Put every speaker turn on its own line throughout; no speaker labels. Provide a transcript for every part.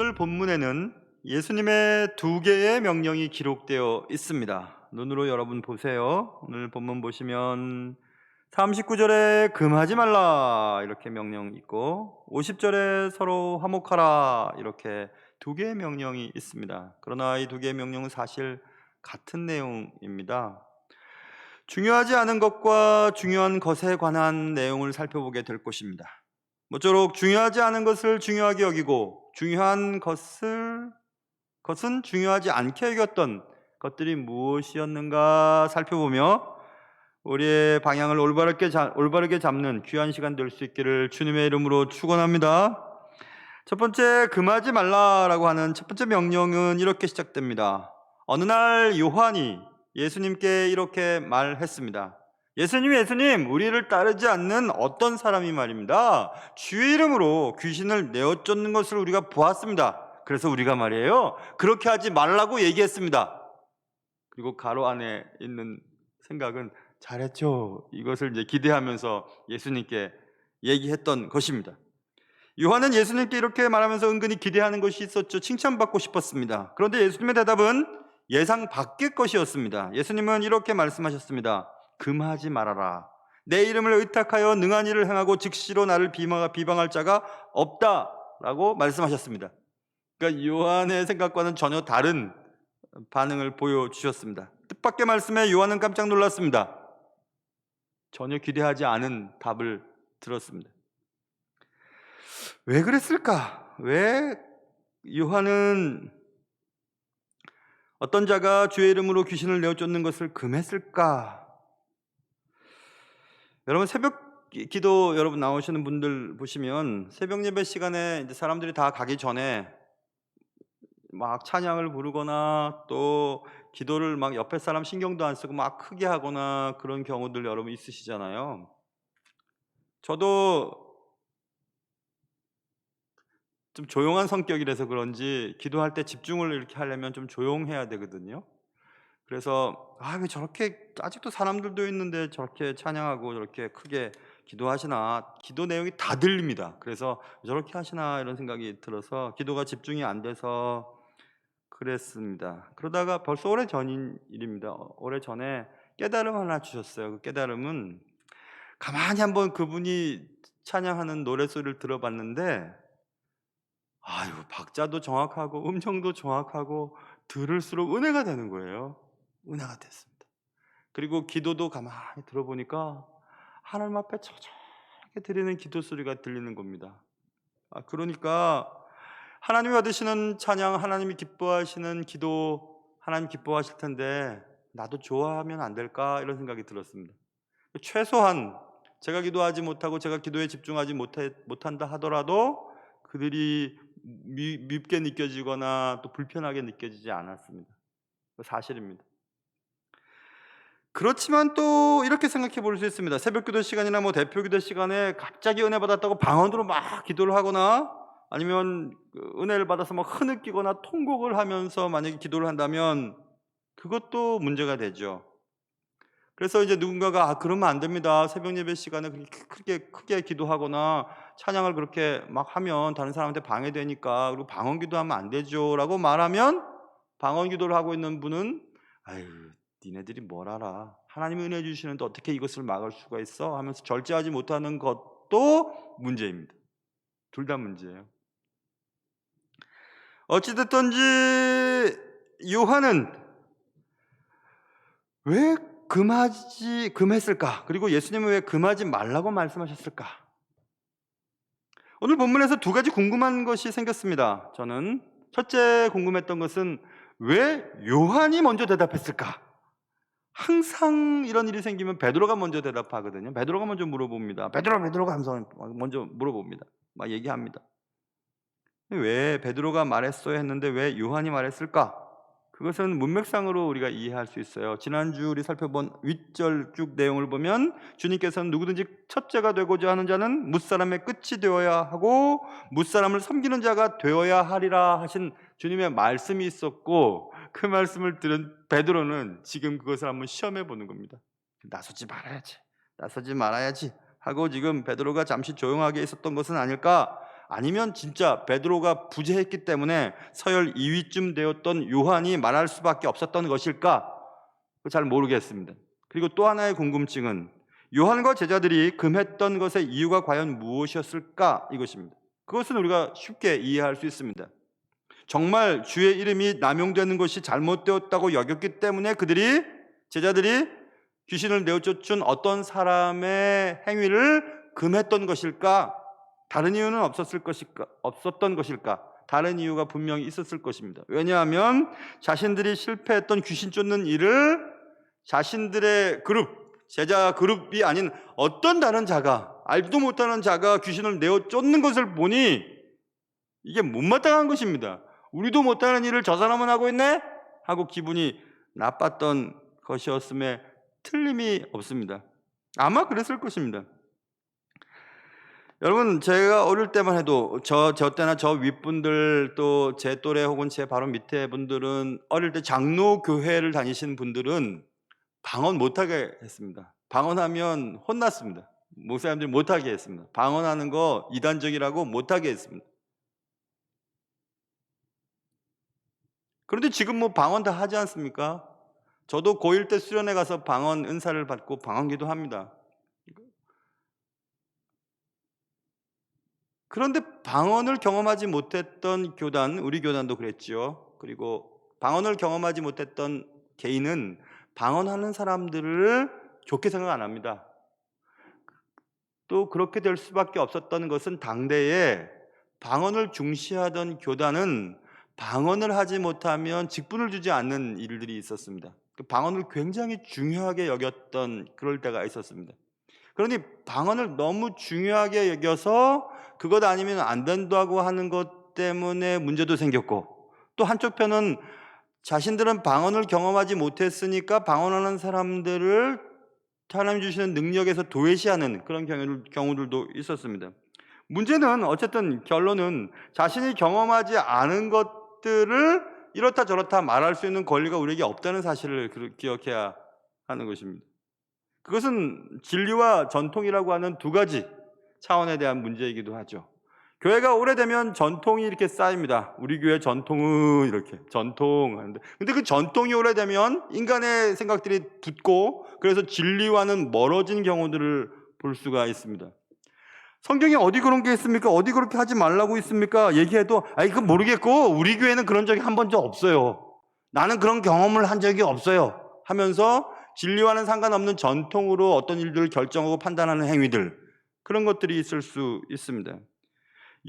오늘 본문에는 예수님의 두 개의 명령이 기록되어 있습니다. 눈으로 여러분 보세요. 오늘 본문 보시면 39절에 금하지 말라 이렇게 명령 있고 50절에 서로 화목하라 이렇게 두 개의 명령이 있습니다. 그러나 이 두 개의 명령은 사실 같은 내용입니다. 중요하지 않은 것과 중요한 것에 관한 내용을 살펴보게 될 것입니다. 모쪼록 중요하지 않은 것을 중요하게 여기고 중요한 것은 중요하지 않게 여겼던 것들이 무엇이었는가 살펴보며 우리의 방향을 올바르게 잡는 귀한 시간 될 수 있기를 주님의 이름으로 축원합니다. 첫 번째, 금하지 말라라고 하는 첫 번째 명령은 이렇게 시작됩니다. 어느 날 요한이 예수님께 이렇게 말했습니다. 예수님, 우리를 따르지 않는 어떤 사람이 말입니다. 주의 이름으로 귀신을 내어 쫓는 것을 우리가 보았습니다. 그래서 우리가 말이에요, 그렇게 하지 말라고 얘기했습니다. 그리고 가로 안에 있는 생각은 잘했죠. 이것을 이제 기대하면서 예수님께 얘기했던 것입니다. 요한은 예수님께 이렇게 말하면서 은근히 기대하는 것이 있었죠. 칭찬받고 싶었습니다. 그런데 예수님의 대답은 예상 밖의 것이었습니다. 예수님은 이렇게 말씀하셨습니다. 금하지 말아라. 내 이름을 의탁하여 능한 일을 행하고 즉시로 나를 비방할 자가 없다라고 말씀하셨습니다. 그러니까 요한의 생각과는 전혀 다른 반응을 보여주셨습니다. 뜻밖의 말씀에 요한은 깜짝 놀랐습니다. 전혀 기대하지 않은 답을 들었습니다. 왜 그랬을까? 왜 요한은 어떤 자가 주의 이름으로 귀신을 내어 쫓는 것을 금했을까? 여러분, 새벽 기도 여러분 나오시는 분들 보시면 새벽 예배 시간에 이제 사람들이 다 가기 전에 막 찬양을 부르거나 또 기도를 막 옆에 사람 신경도 안 쓰고 막 크게 하거나 그런 경우들 여러분 있으시잖아요. 저도 좀 조용한 성격이라서 그런지 기도할 때 집중을 이렇게 하려면 좀 조용해야 되거든요. 그래서 왜 저렇게 아직도 사람들도 있는데 저렇게 찬양하고 저렇게 크게 기도하시나, 기도 내용이 다 들립니다. 그래서 저렇게 하시나 이런 생각이 들어서 기도가 집중이 안 돼서 그랬습니다. 그러다가 벌써 오래전인 일입니다. 오래전에 깨달음 하나 주셨어요. 그 깨달음은 가만히 한번 그분이 찬양하는 노랫소리를 들어봤는데 박자도 정확하고 음정도 정확하고 들을수록 은혜가 되는 거예요. 은혜가 됐습니다. 그리고 기도도 가만히 들어보니까 하나님 앞에 처절하게 드리는 기도 소리가 들리는 겁니다. 그러니까 하나님이 받으시는 찬양, 하나님이 기뻐하시는 기도, 하나님 기뻐하실 텐데 나도 좋아하면 안 될까 이런 생각이 들었습니다. 최소한 제가 기도하지 못하고 제가 기도에 집중하지 못한다 하더라도 그들이 밉게 느껴지거나 또 불편하게 느껴지지 않았습니다. 사실입니다. 그렇지만 또 이렇게 생각해 볼 수 있습니다. 새벽 기도 시간이나 대표 기도 시간에 갑자기 은혜 받았다고 방언으로 막 기도를 하거나 아니면 은혜를 받아서 막 흐느끼거나 통곡을 하면서 만약에 기도를 한다면 그것도 문제가 되죠. 그래서 이제 누군가가 그러면 안 됩니다. 새벽 예배 시간에 그렇게 크게 기도하거나 찬양을 그렇게 막 하면 다른 사람한테 방해되니까, 그리고 방언 기도하면 안 되죠라고 말하면 방언 기도를 하고 있는 분은 아유, 니네들이 뭘 알아? 하나님이 은혜 주시는데 어떻게 이것을 막을 수가 있어? 하면서 절제하지 못하는 것도 문제입니다. 둘 다 문제예요. 어찌됐든지 요한은 왜 금했을까? 그리고 예수님은 왜 금하지 말라고 말씀하셨을까? 오늘 본문에서 두 가지 궁금한 것이 생겼습니다. 저는 첫째 궁금했던 것은 왜 요한이 먼저 대답했을까? 항상 이런 일이 생기면 베드로가 먼저 대답하거든요. 베드로가 먼저 물어봅니다. 베드로가 하면서 먼저 물어봅니다. 막 얘기합니다. 왜 베드로가 말했어야 했는데 왜 요한이 말했을까? 그것은 문맥상으로 우리가 이해할 수 있어요. 지난주 우리 살펴본 윗절 쭉 내용을 보면 주님께서는 누구든지 첫째가 되고자 하는 자는 뭇사람의 끝이 되어야 하고 뭇사람을 섬기는 자가 되어야 하리라 하신 주님의 말씀이 있었고, 그 말씀을 들은 베드로는 지금 그것을 한번 시험해 보는 겁니다. 나서지 말아야지 하고 지금 베드로가 잠시 조용하게 있었던 것은 아닐까? 아니면 진짜 베드로가 부재했기 때문에 서열 2위쯤 되었던 요한이 말할 수밖에 없었던 것일까? 잘 모르겠습니다. 그리고 또 하나의 궁금증은 요한과 제자들이 금했던 것의 이유가 과연 무엇이었을까? 이것입니다. 그것은 우리가 쉽게 이해할 수 있습니다. 정말 주의 이름이 남용되는 것이 잘못되었다고 여겼기 때문에 제자들이 귀신을 내어쫓은 어떤 사람의 행위를 금했던 것일까? 다른 이유는 없었던 것일까? 다른 이유가 분명히 있었을 것입니다. 왜냐하면 자신들이 실패했던 귀신 쫓는 일을 자신들의 제자 그룹이 아닌 어떤 다른 자가, 알지도 못하는 자가 귀신을 내어 쫓는 것을 보니 이게 못마땅한 것입니다. 우리도 못하는 일을 저 사람은 하고 있네? 하고 기분이 나빴던 것이었음에 틀림이 없습니다. 아마 그랬을 것입니다. 여러분, 제가 어릴 때만 해도 저 때나 저 윗분들, 또 제 또래 혹은 제 바로 밑에 분들은 어릴 때 장로교회를 다니시는 분들은 방언 못하게 했습니다. 방언하면 혼났습니다. 목사님들이 못하게 했습니다. 방언하는 거 이단적이라고 못하게 했습니다. 그런데 지금 방언 다 하지 않습니까? 저도 고1 때 수련회 가서 방언 은사를 받고 방언기도 합니다. 그런데 방언을 경험하지 못했던 교단, 우리 교단도 그랬죠. 그리고 방언을 경험하지 못했던 개인은 방언하는 사람들을 좋게 생각 안 합니다. 또 그렇게 될 수밖에 없었던 것은 당대에 방언을 중시하던 교단은 방언을 하지 못하면 직분을 주지 않는 일들이 있었습니다. 방언을 굉장히 중요하게 여겼던 그럴 때가 있었습니다. 그러니 방언을 너무 중요하게 여겨서 그것 아니면 안 된다고 하는 것 때문에 문제도 생겼고, 또 한쪽 편은 자신들은 방언을 경험하지 못했으니까 방언하는 사람들을 하나님이 주시는 능력에서 도외시하는 그런 경우들도 있었습니다. 문제는 어쨌든 결론은 자신이 경험하지 않은 것들을 이렇다 저렇다 말할 수 있는 권리가 우리에게 없다는 사실을 기억해야 하는 것입니다. 그것은 진리와 전통이라고 하는 두 가지 차원에 대한 문제이기도 하죠. 교회가 오래되면 전통이 이렇게 쌓입니다. 우리 교회 전통은 이렇게 전통하는데, 근데 그 전통이 오래되면 인간의 생각들이 붙고 그래서 진리와는 멀어진 경우들을 볼 수가 있습니다. 성경에 어디 그런 게 있습니까? 어디 그렇게 하지 말라고 있습니까? 얘기해도 그건 모르겠고 우리 교회는 그런 적이 한 번도 없어요. 나는 그런 경험을 한 적이 없어요. 하면서 진리와는 상관없는 전통으로 어떤 일들을 결정하고 판단하는 행위들, 그런 것들이 있을 수 있습니다.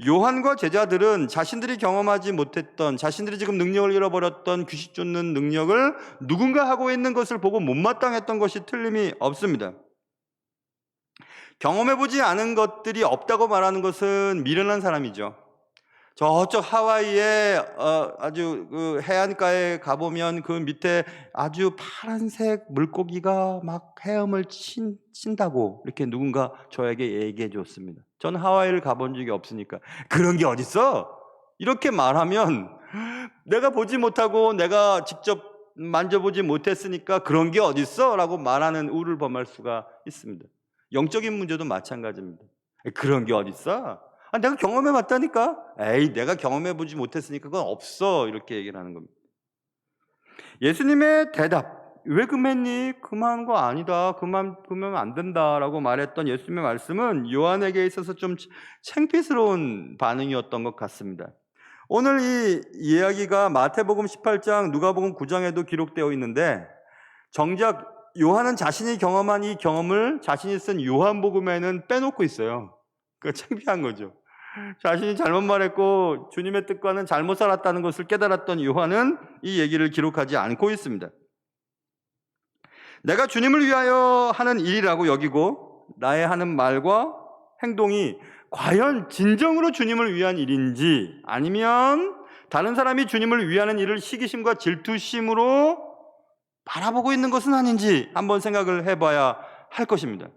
요한과 제자들은 자신들이 경험하지 못했던, 자신들이 지금 능력을 잃어버렸던 귀신 쫓는 능력을 누군가 하고 있는 것을 보고 못마땅했던 것이 틀림이 없습니다. 경험해보지 않은 것들이 없다고 말하는 것은 미련한 사람이죠. 저쪽 하와이에 아주 그 해안가에 가보면 그 밑에 아주 파란색 물고기가 막 헤엄을 친다고 이렇게 누군가 저에게 얘기해 줬습니다. 전 하와이를 가본 적이 없으니까 그런 게 어딨어? 이렇게 말하면 내가 보지 못하고 내가 직접 만져보지 못했으니까 그런 게 어딨어? 라고 말하는 우를 범할 수가 있습니다. 영적인 문제도 마찬가지입니다. 그런 게 어딨어? 내가 경험해봤다니까? 내가 경험해보지 못했으니까 그건 없어. 이렇게 얘기를 하는 겁니다. 예수님의 대답, 왜 금했니? 금한 거 아니다. 금하면 안 된다라고 말했던 예수님의 말씀은 요한에게 있어서 좀 창피스러운 반응이었던 것 같습니다. 오늘 이 이야기가 마태복음 18장, 누가복음 9장에도 기록되어 있는데 정작 요한은 자신이 경험한 이 경험을 자신이 쓴 요한복음에는 빼놓고 있어요. 그거 창피한 거죠. 자신이 잘못 말했고 주님의 뜻과는 잘못 살았다는 것을 깨달았던 요한은 이 얘기를 기록하지 않고 있습니다. 내가 주님을 위하여 하는 일이라고 여기고 나의 하는 말과 행동이 과연 진정으로 주님을 위한 일인지 아니면 다른 사람이 주님을 위하는 일을 시기심과 질투심으로 바라보고 있는 것은 아닌지 한번 생각을 해봐야 할 것입니다.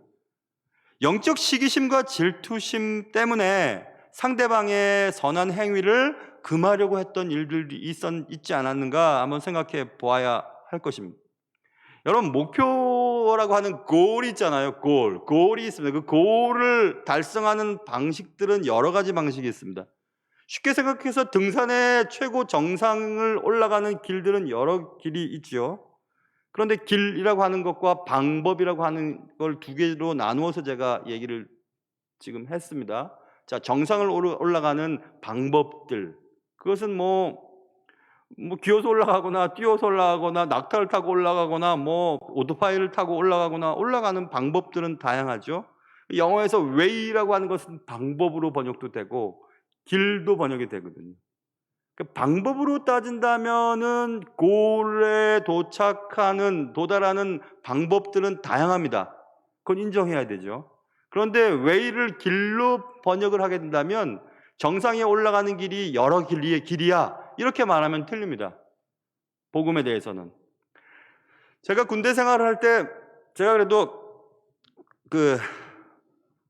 영적 시기심과 질투심 때문에 상대방의 선한 행위를 금하려고 했던 일들이 있지 않았는가 한번 생각해 보아야 할 것입니다. 여러분, 목표라고 하는 골이 있잖아요. 골이 있습니다. 그 골을 달성하는 방식들은 여러 가지 방식이 있습니다. 쉽게 생각해서 등산의 최고 정상을 올라가는 길들은 여러 길이 있죠. 그런데 길이라고 하는 것과 방법이라고 하는 걸 두 개로 나누어서 제가 얘기를 지금 했습니다. 자, 정상을 올라가는 방법들. 그것은 기어서 올라가거나 뛰어서 올라가거나 낙타를 타고 올라가거나 오토바이를 타고 올라가거나 올라가는 방법들은 다양하죠. 영어에서 way라고 하는 것은 방법으로 번역도 되고 길도 번역이 되거든요. 그 방법으로 따진다면은 골에 도달하는 방법들은 다양합니다. 그건 인정해야 되죠. 그런데 way를 길로 번역을 하게 된다면 정상에 올라가는 길이 여러 길이야 이렇게 말하면 틀립니다. 복음에 대해서는. 제가 군대 생활을 할 때 제가 그래도 그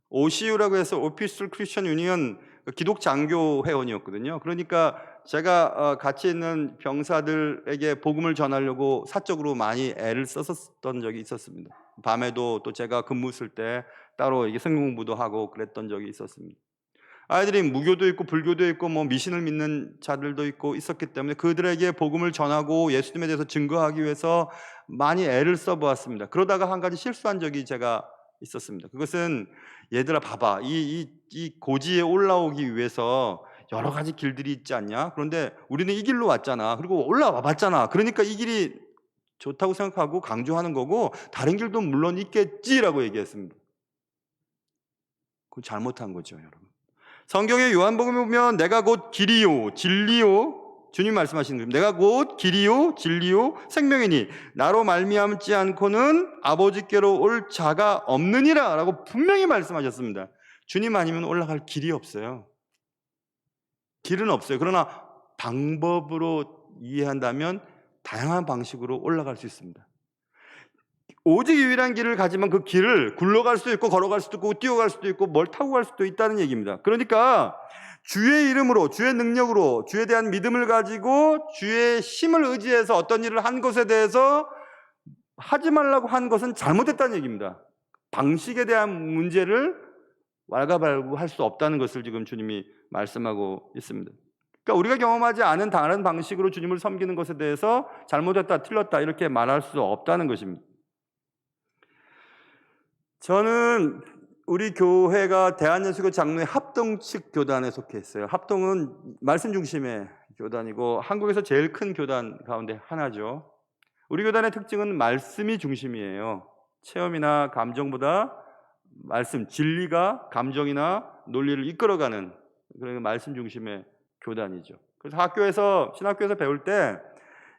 OCU라고 해서 오피셜 크리스천 유니언 기독 장교 회원이었거든요. 그러니까 제가 같이 있는 병사들에게 복음을 전하려고 사적으로 많이 애를 썼었던 적이 있었습니다. 밤에도 또 제가 근무 쓸 때 따로 이게 성경 공부도 하고 그랬던 적이 있었습니다. 아이들이 무교도 있고 불교도 있고 미신을 믿는 자들도 있고 있었기 때문에 그들에게 복음을 전하고 예수님에 대해서 증거하기 위해서 많이 애를 써보았습니다. 그러다가 한 가지 실수한 적이 제가 있었습니다. 그것은 얘들아 봐봐, 이 고지에 올라오기 위해서 여러 가지 길들이 있지 않냐? 그런데 우리는 이 길로 왔잖아. 그리고 올라와 봤잖아. 그러니까 이 길이 좋다고 생각하고 강조하는 거고 다른 길도 물론 있겠지라고 얘기했습니다. 그건 잘못한 거죠, 여러분. 성경의 요한복음에 보면 내가 곧 길이요 진리요, 주님 말씀하시는 겁니다. 내가 곧 길이요 진리요 생명이니 나로 말미암지 않고는 아버지께로 올 자가 없느니라 라고 분명히 말씀하셨습니다. 주님 아니면 올라갈 길이 없어요. 길은 없어요. 그러나 방법으로 이해한다면 다양한 방식으로 올라갈 수 있습니다. 오직 유일한 길을 가지만 그 길을 굴러갈 수도 있고 걸어갈 수도 있고 뛰어갈 수도 있고 뭘 타고 갈 수도 있다는 얘기입니다. 그러니까 주의 이름으로, 주의 능력으로, 주에 대한 믿음을 가지고 주의 힘을 의지해서 어떤 일을 한 것에 대해서 하지 말라고 한 것은 잘못했다는 얘기입니다. 방식에 대한 문제를 왈가왈부할 수 없다는 것을 지금 주님이 말씀하고 있습니다. 그러니까 우리가 경험하지 않은 다른 방식으로 주님을 섬기는 것에 대해서 잘못했다, 틀렸다 이렇게 말할 수 없다는 것입니다. 저는 우리 교회가 대한예수교 장로회 합동 측 교단에 속해 있어요. 합동은 말씀 중심의 교단이고 한국에서 제일 큰 교단 가운데 하나죠. 우리 교단의 특징은 말씀이 중심이에요. 체험이나 감정보다 말씀, 진리가 감정이나 논리를 이끌어가는 그런 말씀 중심의 교단이죠. 그래서 신학교에서 배울 때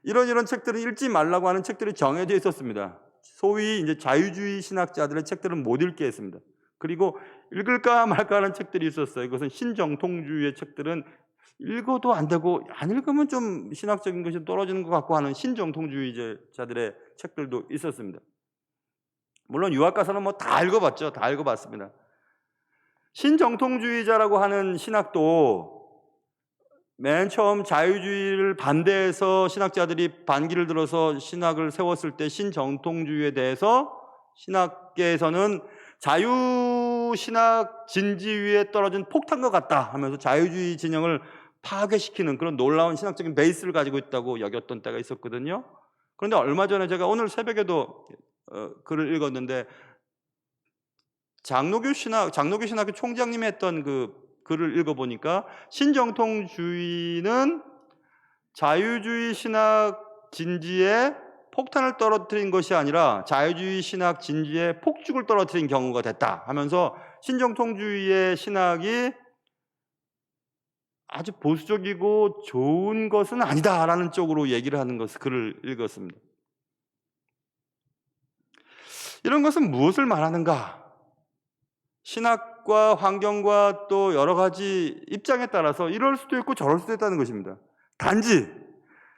이런 책들을 읽지 말라고 하는 책들이 정해져 있었습니다. 소위 이제 자유주의 신학자들의 책들은 못 읽게 했습니다. 그리고 읽을까 말까 하는 책들이 있었어요. 이것은 신정통주의의 책들은 읽어도 안 되고 안 읽으면 좀 신학적인 것이 떨어지는 것 같고 하는 신정통주의자들의 책들도 있었습니다. 물론 유학 가서는 다 읽어봤죠. 다 읽어봤습니다. 신정통주의자라고 하는 신학도 맨 처음 자유주의를 반대해서 신학자들이 반기를 들어서 신학을 세웠을 때 신정통주의에 대해서 신학계에서는 자유신학 진지 위에 떨어진 폭탄과 같다 하면서 자유주의 진영을 파괴시키는 그런 놀라운 신학적인 베이스를 가지고 있다고 여겼던 때가 있었거든요. 그런데 얼마 전에 제가 오늘 새벽에도 글을 읽었는데 장로교 신학교 총장님이 했던 그 글을 읽어보니까 신정통주의는 자유주의 신학 진지에 폭탄을 떨어뜨린 것이 아니라 자유주의 신학 진지에 폭죽을 떨어뜨린 경우가 됐다 하면서 신정통주의의 신학이 아주 보수적이고 좋은 것은 아니다라는 쪽으로 얘기를 하는 글을 읽었습니다. 이런 것은 무엇을 말하는가? 신학과 환경과 또 여러 가지 입장에 따라서 이럴 수도 있고 저럴 수도 있다는 것입니다. 단지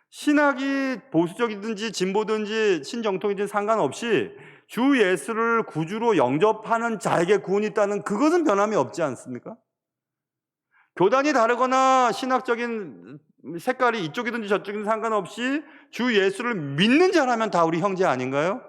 신학이 보수적이든지 진보든지 신정통이든지 상관없이 주 예수를 구주로 영접하는 자에게 구원이 있다는 그것은 변함이 없지 않습니까? 교단이 다르거나 신학적인 색깔이 이쪽이든지 저쪽이든지 상관없이 주 예수를 믿는 자라면 다 우리 형제 아닌가요?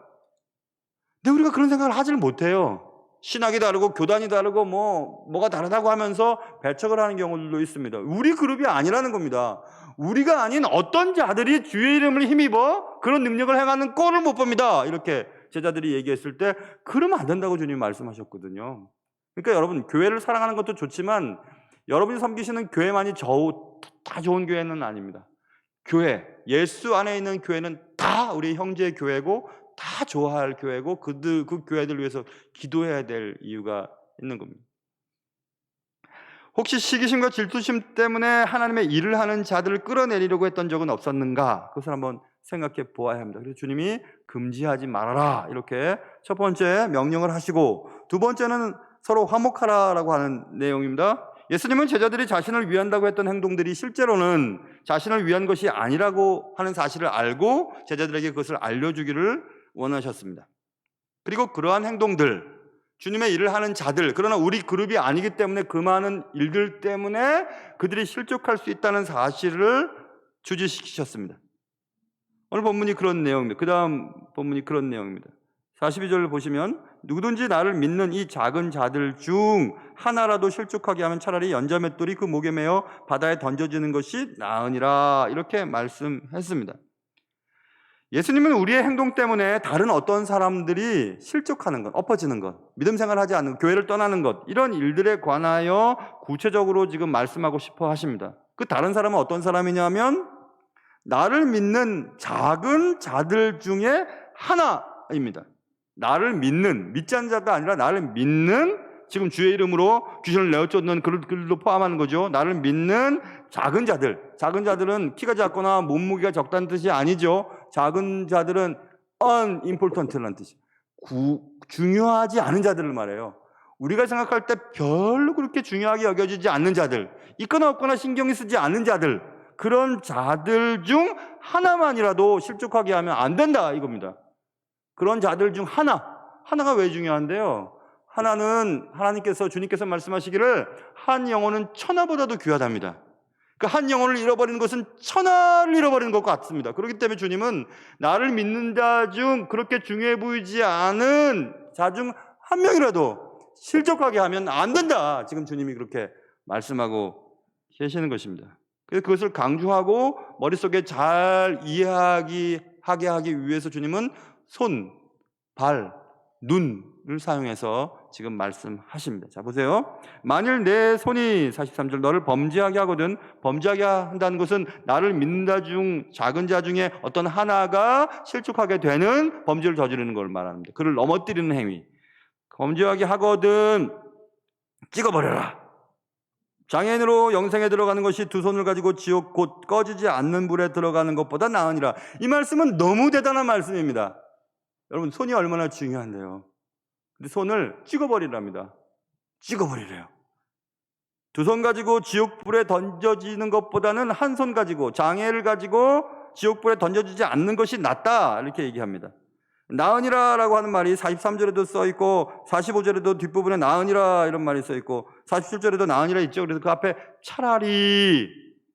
근데 우리가 그런 생각을 하지를 못해요. 신학이 다르고 교단이 다르고 뭐가 다르다고 하면서 배척을 하는 경우들도 있습니다. 우리 그룹이 아니라는 겁니다. 우리가 아닌 어떤 자들이 주의 이름을 힘입어 그런 능력을 행하는 꼴을 못 봅니다. 이렇게 제자들이 얘기했을 때 그러면 안 된다고 주님 말씀하셨거든요. 그러니까 여러분, 교회를 사랑하는 것도 좋지만 여러분이 섬기시는 교회만이 다 좋은 교회는 아닙니다. 교회, 예수 안에 있는 교회는 다 우리 형제의 교회고 다 좋아할 교회고 그 교회들 위해서 기도해야 될 이유가 있는 겁니다. 혹시 시기심과 질투심 때문에 하나님의 일을 하는 자들을 끌어내리려고 했던 적은 없었는가? 그것을 한번 생각해 보아야 합니다. 그래서 주님이 금지하지 말아라 이렇게 첫 번째 명령을 하시고, 두 번째는 서로 화목하라라고 하는 내용입니다. 예수님은 제자들이 자신을 위한다고 했던 행동들이 실제로는 자신을 위한 것이 아니라고 하는 사실을 알고 제자들에게 그것을 알려주기를 원하셨습니다. 그리고 그러한 행동들, 주님의 일을 하는 자들, 그러나 우리 그룹이 아니기 때문에 그 많은 일들 때문에 그들이 실족할 수 있다는 사실을 주지시키셨습니다. 오늘 본문이 그런 내용입니다. 그 다음 본문이 그런 내용입니다. 42절을 보시면 누구든지 나를 믿는 이 작은 자들 중 하나라도 실족하게 하면 차라리 연자맷돌이 그 목에 매어 바다에 던져지는 것이 나으니라 이렇게 말씀했습니다. 예수님은 우리의 행동 때문에 다른 어떤 사람들이 실족하는 것, 엎어지는 것, 믿음 생활하지 않는 것, 교회를 떠나는 것, 이런 일들에 관하여 구체적으로 지금 말씀하고 싶어 하십니다. 그 다른 사람은 어떤 사람이냐면 나를 믿는 작은 자들 중에 하나입니다. 나를 믿지 않는 자가 아니라 나를 믿는, 지금 주의 이름으로 귀신을 내어쫓는 그들도 포함하는 거죠. 나를 믿는 작은 자들. 작은 자들은 키가 작거나 몸무게가 적다는 뜻이 아니죠. 작은 자들은 unimportant라는 뜻이, 중요하지 않은 자들을 말해요. 우리가 생각할 때 별로 그렇게 중요하게 여겨지지 않는 자들, 있거나 없거나 신경이 쓰지 않는 자들, 그런 자들 중 하나만이라도 실족하게 하면 안 된다 이겁니다. 그런 자들 중 하나가 왜 중요한데요? 하나는 주님께서 말씀하시기를 한 영혼은 천하보다도 귀하답니다. 그 한 영혼을 잃어버리는 것은 천하를 잃어버리는 것과 같습니다. 그렇기 때문에 주님은 나를 믿는 자 중 그렇게 중요해 보이지 않은 자 중 한 명이라도 실족하게 하면 안 된다. 지금 주님이 그렇게 말씀하고 계시는 것입니다. 그래서 그것을 강조하고 머릿속에 잘 이해하게 하기 위해서 주님은 손, 발, 눈을 사용해서 지금 말씀하십니다. 자, 보세요. 만일 내 손이 43절 너를 범죄하게 하거든, 범죄하게 한다는 것은 나를 믿는다 중 작은 자 중에 어떤 하나가 실족하게 되는 범죄를 저지르는 걸 말합니다. 그를 넘어뜨리는 행위. 범죄하게 하거든 찍어버려라. 장애인으로 영생에 들어가는 것이 두 손을 가지고 지옥 곧 꺼지지 않는 불에 들어가는 것보다 나으니라. 이 말씀은 너무 대단한 말씀입니다. 여러분, 손이 얼마나 중요한데요. 근데 손을 찍어버리랍니다. 찍어버리래요. 두 손 가지고 지옥불에 던져지는 것보다는 한 손 가지고, 장애를 가지고 지옥불에 던져지지 않는 것이 낫다 이렇게 얘기합니다. 나으니라라고 하는 말이 43절에도 써있고 45절에도 뒷부분에 나으니라 이런 말이 써있고 47절에도 나으니라 있죠. 그래서 그 앞에 차라리,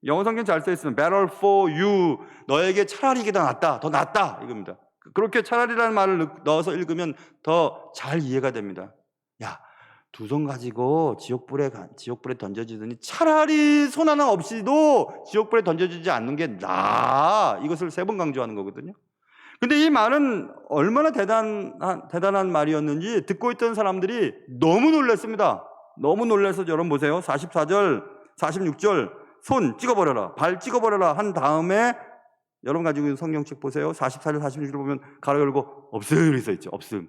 영어 성경 잘 써있으면 better for you, 너에게 차라리 이게 더 낫다 이겁니다. 그렇게 차라리라는 말을 넣어서 읽으면 더 잘 이해가 됩니다. 야, 두 손 가지고 지옥불에 던져지더니 차라리 손 하나 없이도 지옥불에 던져지지 않는 게 나아. 이것을 3번 강조하는 거거든요. 근데 이 말은 얼마나 대단한 말이었는지 듣고 있던 사람들이 너무 놀랐습니다. 너무 놀라서 여러분 보세요. 44절, 46절 손 찍어버려라, 발 찍어버려라 한 다음에 여러분 가지고 있는 성경책 보세요. 44절, 46절 보면 가로 열고 없음 써있죠. 없음.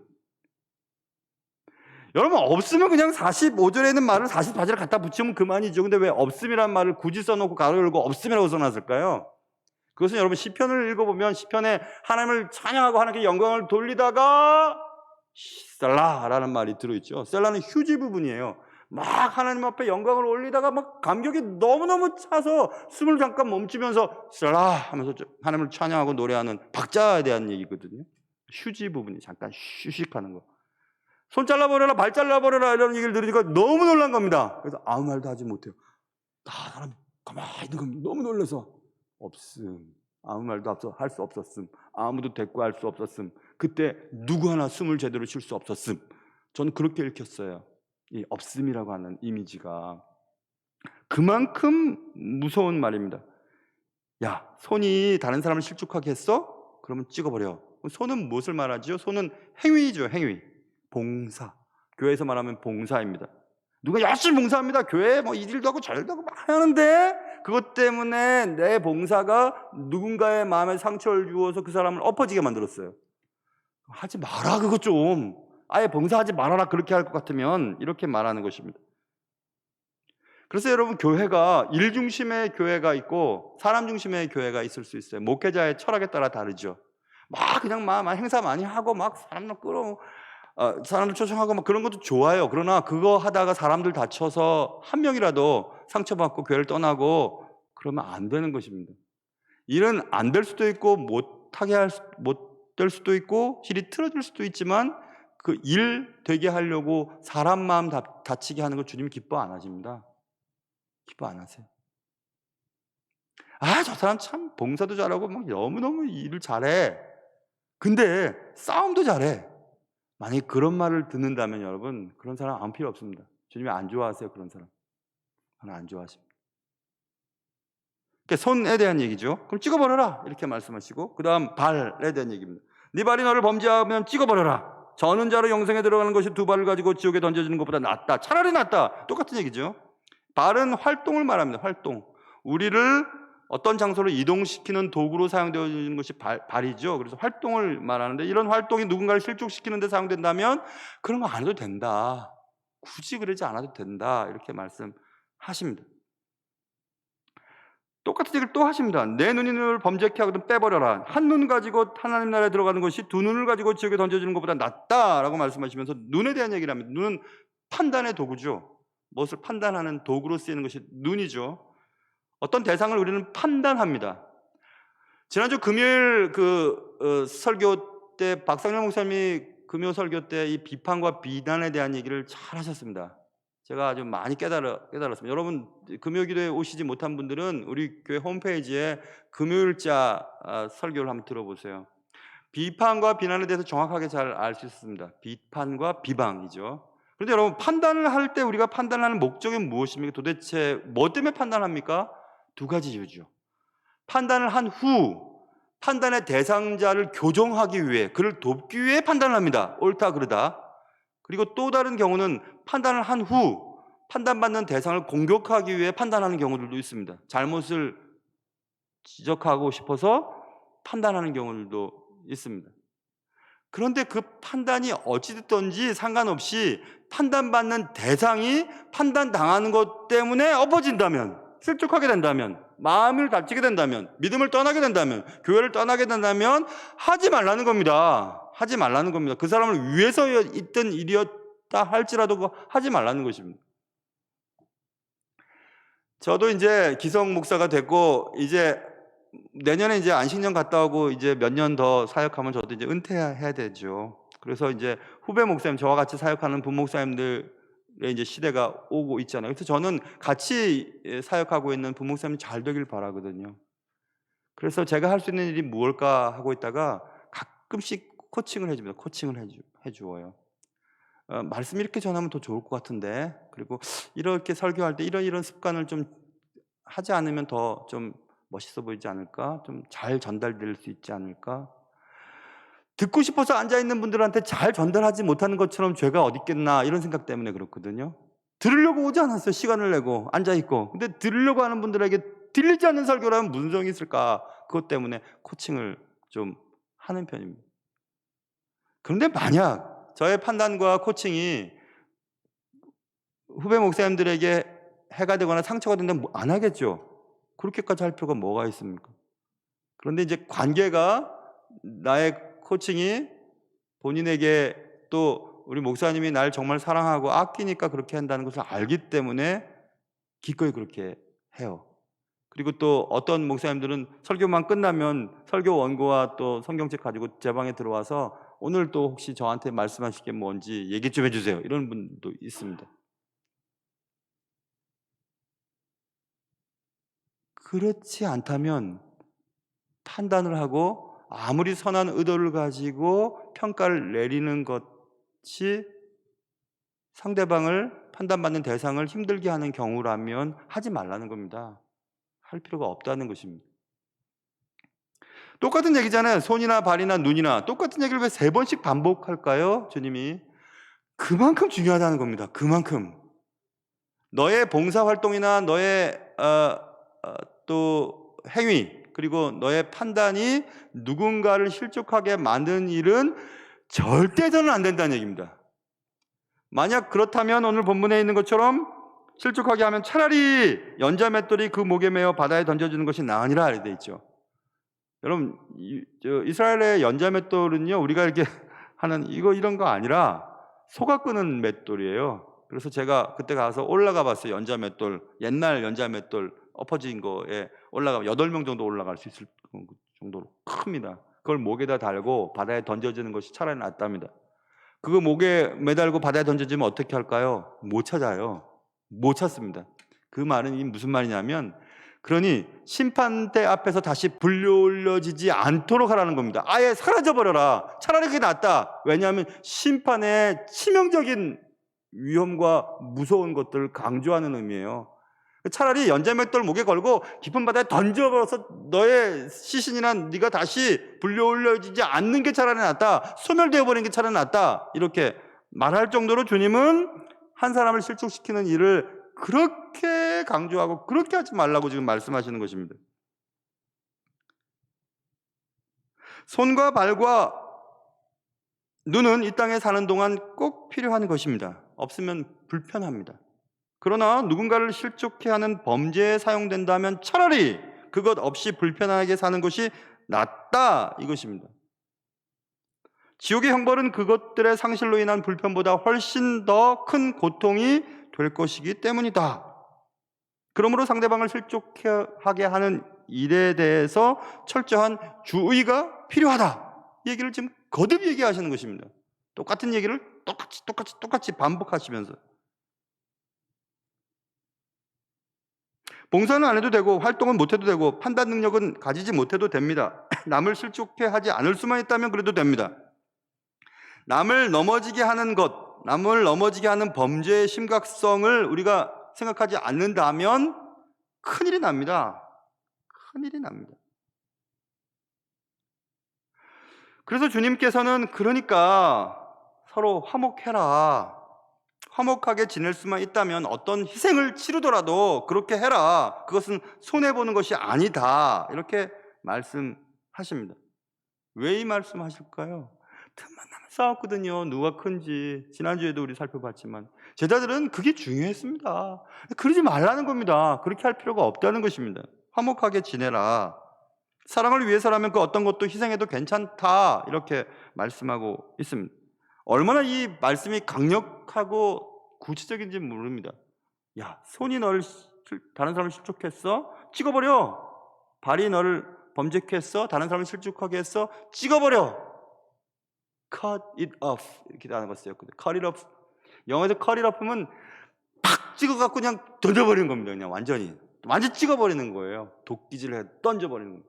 여러분, 없으면 그냥 45절에 있는 말을 44절에 갖다 붙이면 그만이죠. 근데 왜 없음이란 말을 굳이 써놓고 가로 열고 없음이라고 써놨을까요? 그것은 여러분 시편을 읽어보면 시편에 하나님을 찬양하고 하나님께 영광을 돌리다가 셀라라는 말이 들어있죠. 셀라는 휴지 부분이에요. 막 하나님 앞에 영광을 올리다가 막 감격이 너무너무 차서 숨을 잠깐 멈추면서 셀라 하면서 하나님을 찬양하고 노래하는 박자에 대한 얘기거든요. 휴지 부분이 잠깐 휴식하는 거. 손 잘라버려라, 발 잘라버려라 이런 얘기를 들으니까 너무 놀란 겁니다. 그래서 아무 말도 하지 못해요. 다 사람 가만히 있는 겁니다. 너무 놀라서 없음, 아무 말도 할 수 없었음, 아무도 대꾸할 수 없었음, 그때 누구 하나 숨을 제대로 쉴 수 없었음. 저는 그렇게 읽혔어요. 이 없음이라고 하는 이미지가 그만큼 무서운 말입니다. 야, 손이 다른 사람을 실족하게 했어? 그러면 찍어버려. 손은 무엇을 말하지요? 손은 행위죠, 행위. 봉사. 교회에서 말하면 봉사입니다. 누가 열심히 봉사합니다. 교회에 뭐 이일도 하고 저일도 하고 많이 하는데 그것 때문에 내 봉사가 누군가의 마음에 상처를 주어서 그 사람을 엎어지게 만들었어요. 하지 마라, 그거 좀. 아예 봉사하지 말아라, 그렇게 할 것 같으면. 이렇게 말하는 것입니다. 그래서 여러분, 교회가 일 중심의 교회가 있고 사람 중심의 교회가 있을 수 있어요. 목회자의 철학에 따라 다르죠. 막 그냥 막 행사 많이 하고 막 사람들 끌어 사람들 초청하고 막 그런 것도 좋아요. 그러나 그거 하다가 사람들 다쳐서 한 명이라도 상처받고 교회를 떠나고 그러면 안 되는 것입니다. 일은 안 될 수도 있고 못 될 수도 있고 일이 틀어질 수도 있지만 그 일 되게 하려고 사람 마음 다치게 하는 거 주님 기뻐 안 하십니다. 기뻐 안 하세요. 아, 저 사람 참 봉사도 잘하고 막 너무너무 일을 잘해. 근데 싸움도 잘해. 만약에 그런 말을 듣는다면 여러분, 그런 사람 아무 필요 없습니다. 주님이 안 좋아하세요, 그런 사람. 하나 안 좋아하십니다. 그러니까 손에 대한 얘기죠. 그럼 찍어버려라, 이렇게 말씀하시고, 그 다음 발에 대한 얘기입니다. 네 발이 너를 범죄하면 찍어버려라. 저는 자로 영생에 들어가는 것이 두 발을 가지고 지옥에 던져지는 것보다 낫다. 차라리 낫다. 똑같은 얘기죠. 발은 활동을 말합니다. 활동. 우리를 어떤 장소로 이동시키는 도구로 사용되어지는 것이 발이죠. 그래서 활동을 말하는데 이런 활동이 누군가를 실족시키는 데 사용된다면 그런 거 안 해도 된다. 굳이 그러지 않아도 된다. 이렇게 말씀하십니다. 똑같은 얘기를 또 하십니다. 내 눈이 너를 범죄케 하거든 빼버려라. 한 눈 가지고 하나님 나라에 들어가는 것이 두 눈을 가지고 지옥에 던져지는 것보다 낫다라고 말씀하시면서 눈에 대한 얘기를 합니다. 눈은 판단의 도구죠. 무엇을 판단하는 도구로 쓰이는 것이 눈이죠. 어떤 대상을 우리는 판단합니다. 지난주 금요일 설교 때 박상렬 목사님이 금요 설교 때 이 비판과 비난에 대한 얘기를 잘 하셨습니다. 제가 아주 많이 깨달았습니다. 여러분, 금요기도에 오시지 못한 분들은 우리 교회 홈페이지에 금요일자 설교를 한번 들어보세요. 비판과 비난에 대해서 정확하게 잘 알 수 있습니다. 비판과 비방이죠. 그런데 여러분, 판단을 할 때 우리가 판단하는 목적이 무엇입니까? 도대체 뭐 때문에 판단합니까? 두 가지 이유죠. 판단을 한 후 판단의 대상자를 교정하기 위해, 그를 돕기 위해 판단을 합니다. 옳다 그르다. 그리고 또 다른 경우는 판단을 한 후 판단받는 대상을 공격하기 위해 판단하는 경우들도 있습니다. 잘못을 지적하고 싶어서 판단하는 경우들도 있습니다. 그런데 그 판단이 어찌됐든지 상관없이 판단받는 대상이 판단당하는 것 때문에 엎어진다면, 실족하게 된다면, 마음을 다치게 된다면, 믿음을 떠나게 된다면, 교회를 떠나게 된다면 하지 말라는 겁니다. 하지 말라는 겁니다. 그 사람을 위해서 있던 일이었다 할지라도 하지 말라는 것입니다. 저도 이제 기성 목사가 됐고 이제 내년에 이제 안식년 갔다 오고 이제 몇 년 더 사역하면 저도 이제 은퇴해야 되죠. 그래서 이제 후배 목사님, 저와 같이 사역하는 부목사님들의 이제 시대가 오고 있잖아요. 그래서 저는 같이 사역하고 있는 부목사님이 잘 되길 바라거든요. 그래서 제가 할 수 있는 일이 무엇일까 하고 있다가 가끔씩 코칭을 해줍니다. 코칭을 해주어요. 말씀 이렇게 전하면 더 좋을 것 같은데, 그리고 이렇게 설교할 때 이런 습관을 좀 하지 않으면 더 좀 멋있어 보이지 않을까? 좀 잘 전달될 수 있지 않을까? 듣고 싶어서 앉아있는 분들한테 잘 전달하지 못하는 것처럼 죄가 어디 있겠나, 이런 생각 때문에 그렇거든요. 들으려고 오지 않았어요. 시간을 내고 앉아있고. 근데 들으려고 하는 분들에게 들리지 않는 설교라면 무슨 소용이 있을까? 그것 때문에 코칭을 좀 하는 편입니다. 그런데 만약 저의 판단과 코칭이 후배 목사님들에게 해가 되거나 상처가 된다면 안 하겠죠. 그렇게까지 할 필요가 뭐가 있습니까? 그런데 이제 관계가, 나의 코칭이 본인에게, 또 우리 목사님이 날 정말 사랑하고 아끼니까 그렇게 한다는 것을 알기 때문에 기꺼이 그렇게 해요. 그리고 또 어떤 목사님들은 설교만 끝나면 설교 원고와 또 성경책 가지고 제 방에 들어와서 오늘 또 혹시 저한테 말씀하실 게 뭔지 얘기 좀 해주세요, 이런 분도 있습니다. 그렇지 않다면 판단을 하고 아무리 선한 의도를 가지고 평가를 내리는 것이 상대방을 판단받는 대상을 힘들게 하는 경우라면 하지 말라는 겁니다. 할 필요가 없다는 것입니다. 똑같은 얘기잖아요. 손이나 발이나 눈이나 똑같은 얘기를 왜 3번씩 반복할까요? 주님이 그만큼 중요하다는 겁니다. 그만큼 너의 봉사활동이나 너의 또 행위 그리고 너의 판단이 누군가를 실족하게 만드는 일은 절대서는 안 된다는 얘기입니다. 만약 그렇다면 오늘 본문에 있는 것처럼 실족하게 하면 차라리 연자맷돌이 그 목에 매어 바다에 던져주는 것이 나으니라 이렇게 돼 있죠. 여러분 이스라엘의 연자맷돌은요 우리가 이렇게 하는 이런 거 아니라 속아 끄는 맷돌이에요. 그래서 제가 그때 가서 올라가 봤어요. 연자맷돌, 옛날 연자맷돌 엎어진 거에 올라가면 8명 정도 올라갈 수 있을 정도로 큽니다. 그걸 목에다 달고 바다에 던져주는 것이 차라리 낫답니다. 그거 목에 매달고 바다에 던져주면 어떻게 할까요? 못 찾아요. 못 찾습니다. 그 말은 무슨 말이냐면 그러니 심판대 앞에서 다시 불려올려지지 않도록 하라는 겁니다. 아예 사라져버려라. 차라리 그게 낫다. 왜냐하면 심판의 치명적인 위험과 무서운 것들을 강조하는 의미예요. 차라리 연자맷돌 목에 걸고 깊은 바다에 던져버려서 너의 시신이나 네가 다시 불려올려지지 않는 게 차라리 낫다. 소멸되어 버리는 게 차라리 낫다. 이렇게 말할 정도로 주님은 한 사람을 실족시키는 일을 그렇게 강조하고 그렇게 하지 말라고 지금 말씀하시는 것입니다. 손과 발과 눈은 이 땅에 사는 동안 꼭 필요한 것입니다. 없으면 불편합니다. 그러나 누군가를 실족해 하는 범죄에 사용된다면 차라리 그것 없이 불편하게 사는 것이 낫다 이것입니다. 지옥의 형벌은 그것들의 상실로 인한 불편보다 훨씬 더 큰 고통이 될 것이기 때문이다. 그러므로 상대방을 실족하게 하는 일에 대해서 철저한 주의가 필요하다. 이 얘기를 지금 거듭 얘기하시는 것입니다. 똑같은 얘기를 똑같이 반복하시면서 봉사는 안 해도 되고 활동은 못 해도 되고 판단 능력은 가지지 못해도 됩니다. 남을 실족해 하지 않을 수만 있다면 그래도 됩니다. 남을 넘어지게 하는 것, 남을 넘어지게 하는 범죄의 심각성을 우리가 생각하지 않는다면 큰일이 납니다. 큰일이 납니다. 그래서 주님께서는 그러니까 서로 화목해라. 화목하게 지낼 수만 있다면 어떤 희생을 치르더라도 그렇게 해라. 그것은 손해보는 것이 아니다. 이렇게 말씀하십니다. 왜 이 말씀하실까요? 틈만 나면 싸웠거든요. 누가 큰지. 지난주에도 우리 살펴봤지만 제자들은 그게 중요했습니다. 그러지 말라는 겁니다. 그렇게 할 필요가 없다는 것입니다. 화목하게 지내라. 사랑을 위해서라면 그 어떤 것도 희생해도 괜찮다. 이렇게 말씀하고 있습니다. 얼마나 이 말씀이 강력하고 구체적인지 모릅니다. 야, 손이 너를 다른 사람을 실족했어? 찍어버려. 발이 너를 범죄했어? 다른 사람을 실족하게 했어? 찍어버려. Cut it off 이렇게 하는 거 쓰였거든요. Cut it off. 영어에서 cut it off면 팍 찍어갖고 그냥 던져버리는 겁니다. 그냥 완전히 찍어버리는 거예요. 도끼질을 해 던져버리는 거예요.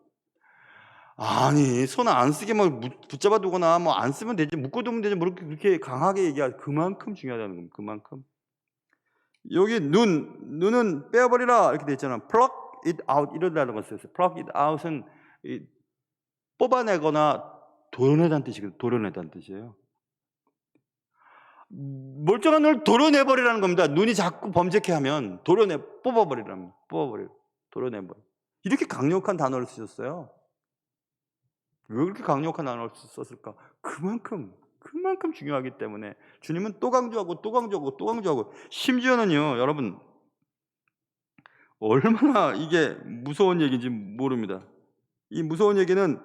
아니 손 안 쓰게 막 붙잡아 두거나 뭐 안 쓰면 되지 묶어두면 되지 뭐 그렇게 강하게 얘기하지. 그만큼 중요하다는 겁니다. 그만큼. 여기 눈은 빼어버리라 이렇게 돼 있잖아. pluck it out 이러다는 거 쓰였어요. pluck it out은 뽑아내거나 도려내다는 뜻이거든요. 도려내다는 뜻이에요. 멀쩡한 눈을 도려내버리라는 겁니다. 눈이 자꾸 범죄케 하면 뽑아버리라는 도려내버려. 이렇게 강력한 단어를 쓰셨어요. 왜 그렇게 강력한 단어를 썼을까? 그만큼 중요하기 때문에 주님은 또 강조하고 심지어는요, 여러분 얼마나 이게 무서운 얘기인지 모릅니다. 이 무서운 얘기는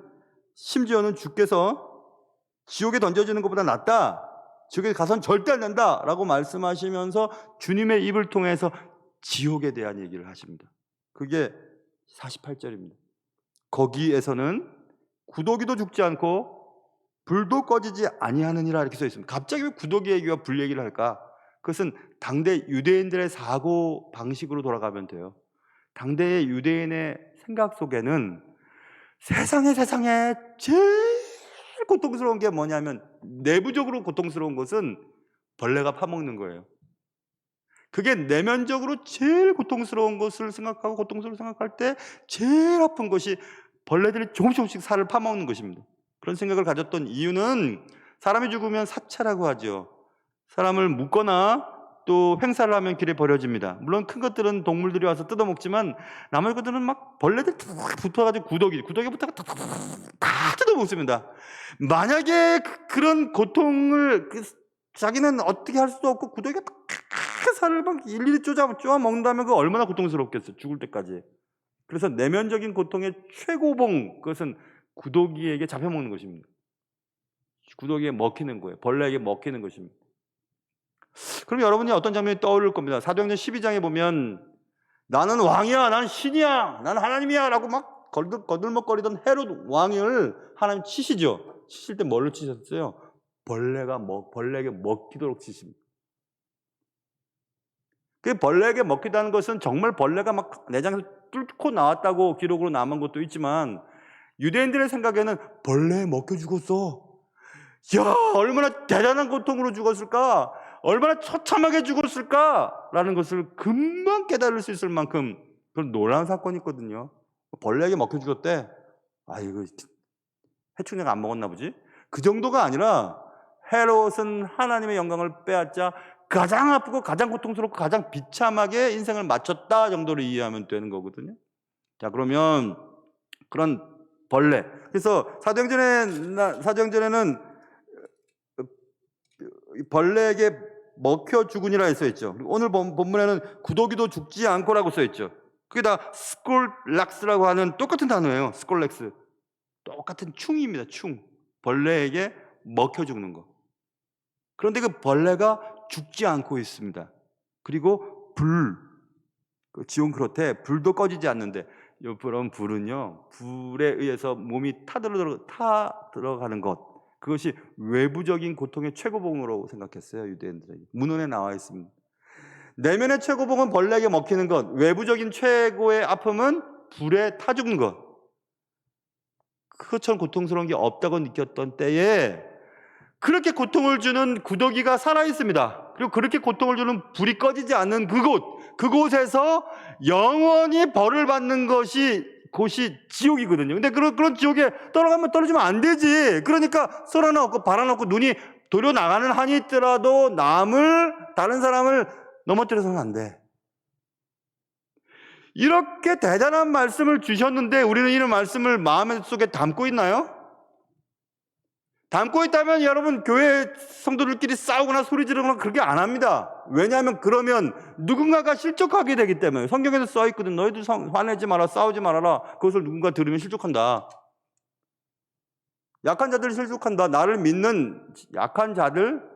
심지어는 주께서 지옥에 던져지는 것보다 낫다. 지옥에 가서는 절대 안 된다 라고 말씀하시면서 주님의 입을 통해서 지옥에 대한 얘기를 하십니다. 그게 48절입니다. 거기에서는 구더기도 죽지 않고 불도 꺼지지 아니하느니라 이렇게 써 있습니다. 갑자기 왜 구더기 얘기와 불 얘기를 할까? 그것은 당대 유대인들의 사고 방식으로 돌아가면 돼요. 당대의 유대인의 생각 속에는 세상에 제일 고통스러운 게 뭐냐면, 내부적으로 고통스러운 것은 벌레가 파먹는 거예요. 그게 내면적으로 제일 고통스러운 것을 생각하고 고통스러워 생각할 때 제일 아픈 것이 벌레들이 조금씩 살을 파먹는 것입니다. 그런 생각을 가졌던 이유는, 사람이 죽으면 사체라고 하죠. 사람을 묻거나 또 횡사를 하면 길에 버려집니다. 물론 큰 것들은 동물들이 와서 뜯어먹지만, 나머지 것들은 막 벌레들 다 붙어가지고 구더기에 붙어가 다 뜯어먹습니다. 만약에 그런 고통을 자기는 어떻게 할 수도 없고 구더기가 다 살을 막 일일이 쪼아 먹는다면 그 얼마나 고통스럽겠어요, 죽을 때까지. 그래서 내면적인 고통의 최고봉, 그것은 구더기에게 잡혀먹는 것입니다. 구더기에 먹히는 거예요. 벌레에게 먹히는 것입니다. 그럼 여러분이 어떤 장면이 떠오를 겁니다. 사도행전 12장에 보면, 나는 왕이야, 나는 신이야, 나는 하나님이야 라고 막 거들먹거리던 헤롯 왕을 하나님 치시죠. 치실 때 뭘로 치셨어요? 벌레에게 먹히도록 치십니다. 그 벌레에게 먹히다는 것은 정말 벌레가 막 내장에서 뚫고 나왔다고 기록으로 남은 것도 있지만, 유대인들의 생각에는 벌레에 먹혀 죽었어. 야, 얼마나 대단한 고통으로 죽었을까? 얼마나 처참하게 죽었을까? 라는 것을 금방 깨달을 수 있을 만큼 그런 놀라운 사건이 있거든요. 벌레에게 먹혀 죽었대. 아, 이거 해충내가 안 먹었나 보지? 그 정도가 아니라, 헤롯은 하나님의 영광을 빼앗자 가장 아프고 가장 고통스럽고 가장 비참하게 인생을 마쳤다 정도로 이해하면 되는 거거든요. 자, 그러면 그런 벌레. 그래서 사도행전에는 벌레에게 먹혀 죽으니라 써있죠. 오늘 본문에는 구더기도 죽지 않고라고 써있죠. 그게 다 스콜락스라고 하는 똑같은 단어예요. 스콜렉스. 똑같은 충입니다. 충. 벌레에게 먹혀 죽는 거. 그런데 그 벌레가 죽지 않고 있습니다. 그리고 지옥은 그렇대. 불도 꺼지지 않는데, 그런 불은요, 불에 의해서 몸이 타들어가는 것, 그것이 외부적인 고통의 최고봉으로 생각했어요, 유대인들에게. 문헌에 나와 있습니다. 내면의 최고봉은 벌레에게 먹히는 것, 외부적인 최고의 아픔은 불에 타 죽는 것. 그것처럼 고통스러운 게 없다고 느꼈던 때에, 그렇게 고통을 주는 구더기가 살아있습니다. 그리고 그렇게 고통을 주는 불이 꺼지지 않는 그곳에서 영원히 벌을 받는 곳이 지옥이거든요. 근데 그런 지옥에 떨어지면 안 되지. 그러니까 sol 하나 없고 발 하나 없고 눈이 도려 나가는 한이 있더라도 다른 사람을 넘어뜨려서는 안 돼. 이렇게 대단한 말씀을 주셨는데, 우리는 이런 말씀을 마음속에 담고 있나요? 담고 있다면 여러분, 교회 성도들끼리 싸우거나 소리 지르거나 그렇게 안 합니다. 왜냐하면 그러면 누군가가 실족하게 되기 때문에. 성경에도 써 있거든. 너희들 화내지 마라, 싸우지 말아라. 그것을 누군가 들으면 실족한다. 약한 자들이 실족한다. 나를 믿는 약한 자들,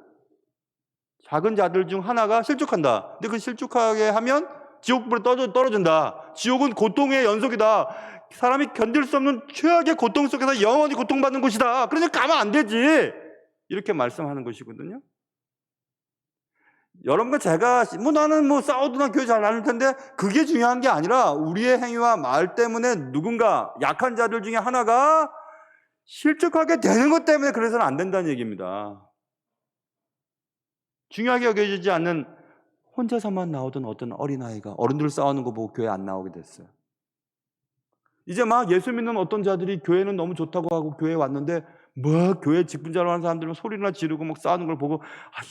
작은 자들 중 하나가 실족한다. 근데 그 실족하게 하면 지옥불에 떨어진다. 지옥은 고통의 연속이다. 사람이 견딜 수 없는 최악의 고통 속에서 영원히 고통받는 곳이다. 그러니까 가면 안 되지. 이렇게 말씀하는 것이거든요. 여러분과 제가 나는 싸우거나 교회 잘 나눌 텐데, 그게 중요한 게 아니라 우리의 행위와 말 때문에 누군가 약한 자들 중에 하나가 실족하게 되는 것 때문에 그래서는 안 된다는 얘기입니다. 중요하게 여겨지지 않는 혼자서만 나오던 어떤 어린아이가 어른들 싸우는 거 보고 교회 안 나오게 됐어요. 이제 막 예수 믿는 어떤 자들이 교회는 너무 좋다고 하고 교회에 왔는데, 교회 직분자로 하는 사람들은 소리나 지르고 막 싸우는 걸 보고,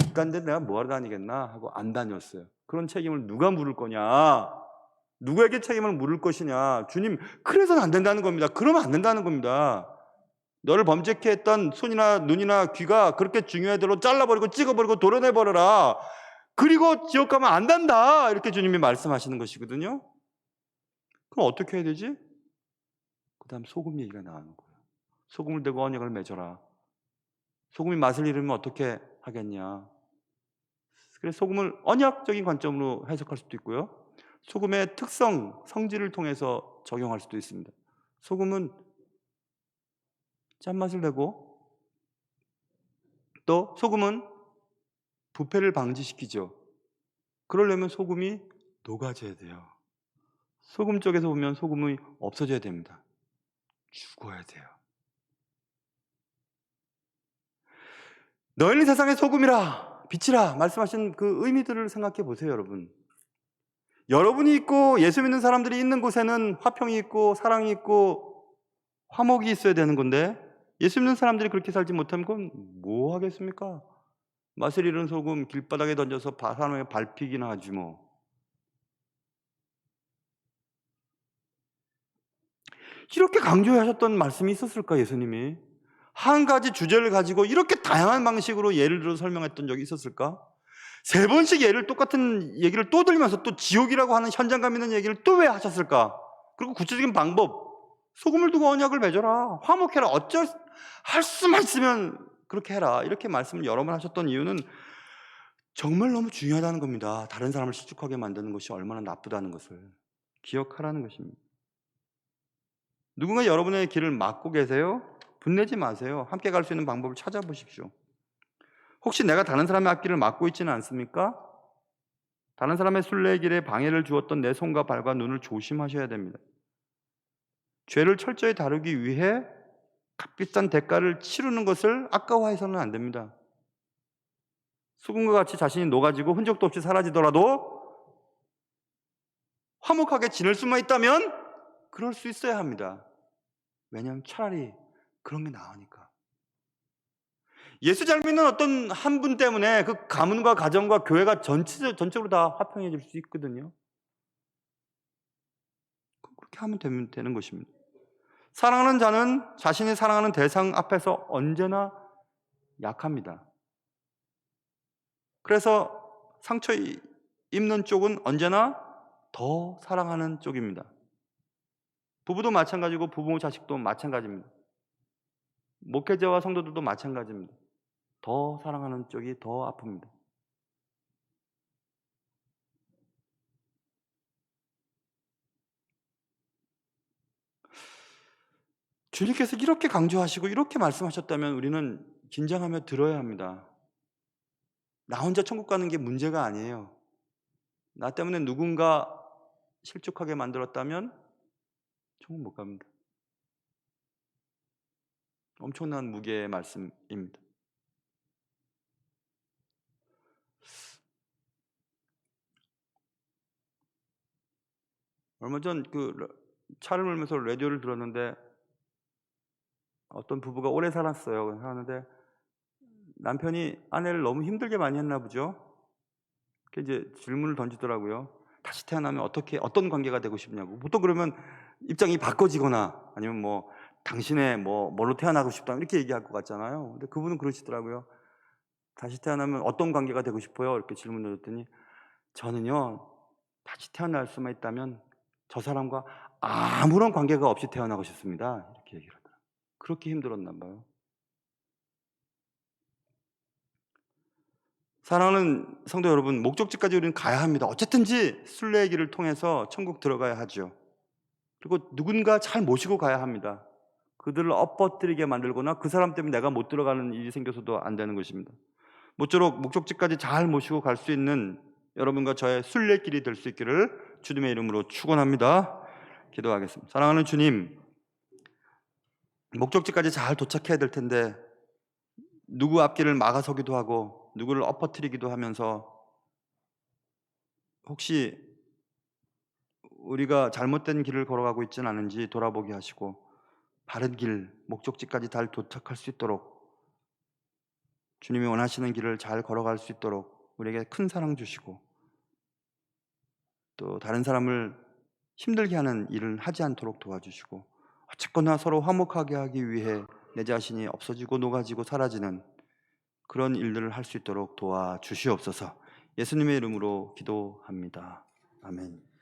이딴데 내가 뭐하러 다니겠나 하고 안 다녔어요. 그런 책임을 누가 물을 거냐? 누구에게 책임을 물을 것이냐? 주님, 그래서는 안 된다는 겁니다. 그러면 안 된다는 겁니다. 너를 범죄케 했던 손이나 눈이나 귀가 그렇게 중요하도록 잘라버리고 찍어버리고 도려내버려라. 그리고 지옥 가면 안 된다. 이렇게 주님이 말씀하시는 것이거든요. 그럼 어떻게 해야 되지? 그 다음 소금 얘기가 나오는 거예요. 소금을 대고 언약을 맺어라. 소금이 맛을 잃으면 어떻게 하겠냐. 그래서 소금을 언약적인 관점으로 해석할 수도 있고요. 소금의 특성, 성질을 통해서 적용할 수도 있습니다. 소금은 짠맛을 내고, 또 소금은 부패를 방지시키죠. 그러려면 소금이 녹아져야 돼요. 소금 쪽에서 보면 소금이 없어져야 됩니다. 죽어야 돼요. 너희는 세상의 소금이라 빛이라 말씀하신 그 의미들을 생각해 보세요, 여러분. 여러분이 있고 예수 믿는 사람들이 있는 곳에는 화평이 있고 사랑이 있고 화목이 있어야 되는 건데 예수 믿는 사람들이 그렇게 살지 못하면 그건 뭐 하겠습니까? 맛을 잃은 소금 길바닥에 던져서 사람에게 밟히기나 하지 뭐. 이렇게 강조하셨던 말씀이 있었을까, 예수님이? 한 가지 주제를 가지고 이렇게 다양한 방식으로 예를 들어 설명했던 적이 있었을까? 세 번씩 똑같은 얘기를 또 들면서 또 지옥이라고 하는 현장감 있는 얘기를 또 왜 하셨을까? 그리고 구체적인 방법, 소금을 두고 언약을 맺어라, 화목해라, 할 수만 있으면 그렇게 해라, 이렇게 말씀을 여러 번 하셨던 이유는 정말 너무 중요하다는 겁니다. 다른 사람을 실족하게 만드는 것이 얼마나 나쁘다는 것을 기억하라는 것입니다. 누군가 여러분의 길을 막고 계세요? 분내지 마세요. 함께 갈 수 있는 방법을 찾아보십시오. 혹시 내가 다른 사람의 앞길을 막고 있지는 않습니까? 다른 사람의 순례의 길에 방해를 주었던 내 손과 발과 눈을 조심하셔야 됩니다. 죄를 철저히 다루기 위해 값비싼 대가를 치르는 것을 아까워해서는 안 됩니다. 수금과 같이 자신이 녹아지고 흔적도 없이 사라지더라도 화목하게 지낼 수만 있다면 그럴 수 있어야 합니다. 왜냐하면 차라리 그런 게 나으니까. 예수 잘 믿는 어떤 한 분 때문에 그 가문과 가정과 교회가 전적으로 다 화평해질 수 있거든요. 그렇게 하면 되는 것입니다. 사랑하는 자는 자신이 사랑하는 대상 앞에서 언제나 약합니다. 그래서 상처 입는 쪽은 언제나 더 사랑하는 쪽입니다. 부부도 마찬가지고 부모 자식도 마찬가지입니다. 목회자와 성도들도 마찬가지입니다. 더 사랑하는 쪽이 더 아픕니다. 주님께서 이렇게 강조하시고 이렇게 말씀하셨다면 우리는 긴장하며 들어야 합니다. 나 혼자 천국 가는 게 문제가 아니에요. 나 때문에 누군가 실족하게 만들었다면 천국 못 갑니다. 엄청난 무게의 말씀입니다. 얼마 전 차를 몰면서 라디오를 들었는데 어떤 부부가 오래 살았어요. 하는데 남편이 아내를 너무 힘들게 많이 했나 보죠. 그 이제 질문을 던지더라고요. 다시 태어나면 어떤 관계가 되고 싶냐고. 보통 그러면 입장이 바꿔지거나 아니면 뭐 당신의 뭘로 태어나고 싶다 이렇게 얘기할 것 같잖아요. 근데 그분은 그러시더라고요. 다시 태어나면 어떤 관계가 되고 싶어요? 이렇게 질문을 드렸더니 저는요 다시 태어날 수만 있다면 저 사람과 아무런 관계가 없이 태어나고 싶습니다. 이렇게 얘기를 하더라고요. 그렇게 힘들었나 봐요. 사랑하는 성도 여러분, 목적지까지 우리는 가야 합니다. 어쨌든지 순례의 길을 통해서 천국 들어가야 하죠. 그리고 누군가 잘 모시고 가야 합니다. 그들을 엎어뜨리게 만들거나 그 사람 때문에 내가 못 들어가는 일이 생겨서도 안 되는 것입니다. 모쪼록 목적지까지 잘 모시고 갈 수 있는 여러분과 저의 순례길이 될 수 있기를 주님의 이름으로 축원합니다. 기도하겠습니다. 사랑하는 주님, 목적지까지 잘 도착해야 될 텐데 누구 앞길을 막아서기도 하고 누구를 엎어뜨리기도 하면서 혹시 우리가 잘못된 길을 걸어가고 있지는 않은지 돌아보게 하시고 바른 길, 목적지까지 잘 도착할 수 있도록 주님이 원하시는 길을 잘 걸어갈 수 있도록 우리에게 큰 사랑 주시고 또 다른 사람을 힘들게 하는 일을 하지 않도록 도와주시고 어쨌거나 서로 화목하게 하기 위해 내 자신이 없어지고 녹아지고 사라지는 그런 일들을 할 수 있도록 도와주시옵소서. 예수님의 이름으로 기도합니다. 아멘.